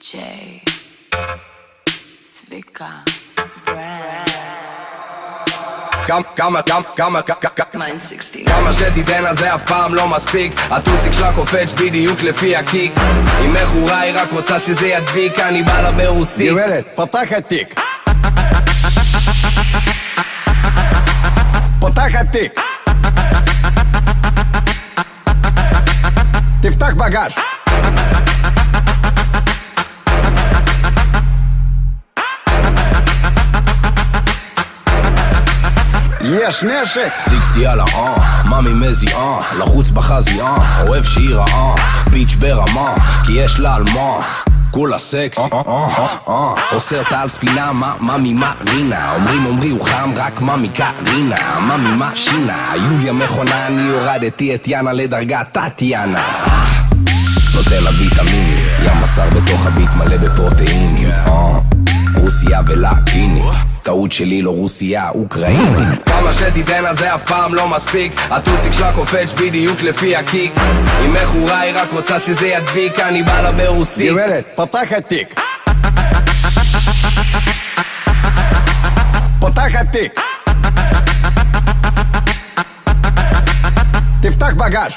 DJ צביקה ברנד כמה שתיתן על זה אף פעם לא מספיק. הטוסיק שלה קופץ בדיוק לפי הקיק. היא מכורה, היא רק רוצה שזה ידביק. אני בא לה ברוסית. גברת, פתח התיק. פתח התיק. תפתח בגש. יש נשק 60 על מאמי מזיעה, לחוץ בחזייה, אוהב שהיא רעה, ביץ' ברמה, כי יש לה על מה, כולה סקסי, עושה אותה על ספינה, מאמי מרינה, אומרי הוא חם, רק מאמי קרינה, מאמי משינה, יוליה מכונה, אני הורדתי את יאנה לדרגת טטיאנה, נותן לה ויטמינים, ים בשר בתוך הביט מלא בפרוטאינים, רוסיה ולטינית, טעות שלי לא רוסיה, אוקראינית. כמה שתיתן על זה אף פעם לא מספיק. הטוסיק שלה קופץ בדיוק לפי הקיק. היא מכורה, היא רק רוצה שזה ידביק. אני בא לה ברוסית. גברת, פתח התיק. פתח התיק. תפתח בגש.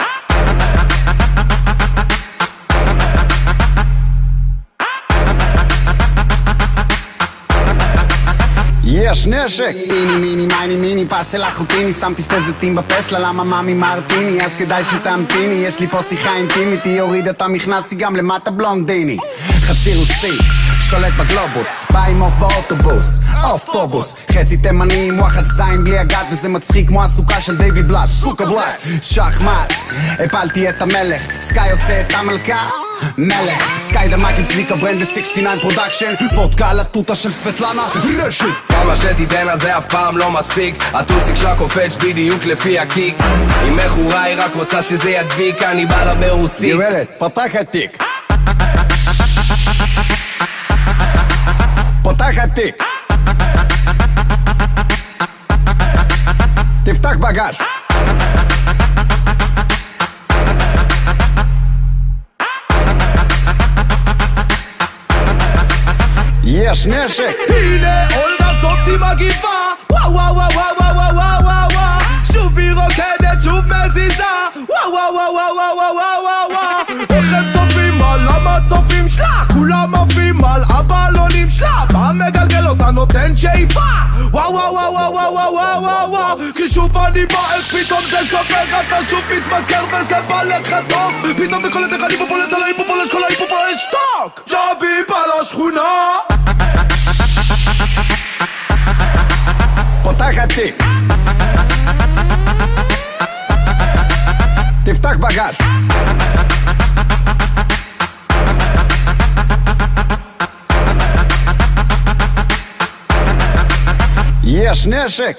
יש נשק איני מיני מייני מיני פס של אחוטיני שמתי שתי זיתים בפסלה למה מאמי מרטיני אז כדאי שתמתיני יש לי פה שיחה אינטימית היא הורידה את המכנס היא גם למטה בלונדיני חצי רוסי שולט בגלובוס בא עם אוף באוטובוס אופטובוס חצי תימני עם וואחד זין בלי הגת וזה מצחיק כמו הסוכה של דיוויד בלאט סוכה בלאט שחמט הפלתי את המלך סקאי עושה את המלכה מלך סקאי דמקים צביקה ברנד 69 פרודקשן וודקה על התותה של סבטלנה רשת כמה שתיתן על זה אף פעם לא מספיק. הטוסיק שלה קופץ בדיוק לפי הקיק. היא מכורה, היא רק רוצה שזה ידביק. אני בא לה ברוסית. גברת, פתח התיק. פתח התיק. תפתח בגש. יש נשק הנה אולגה זאתי מגיבה וואו וואו וואו וואו וואו וואו וואו שוב היא רוקדת שוב מזיזה וואו וואו וואו וואו וואו וואו וואו איך הם צופים על המצופים שלה כולם עפים על הבלונים שלה בא מגלגל אותה נותן שאיפה וואו וואו וואו וואו וואו וואו וואו וואו כי שוב אני מעט פתאום זה שובר אתה שוב מתמכר וזה בא לך טוב פתאום וכל הדרך אני פופולט על ההיפופולש כל ההיפופולש שטוק ג'אבי בא לשכונה פתח התיק. תפתח בגש. יש נשק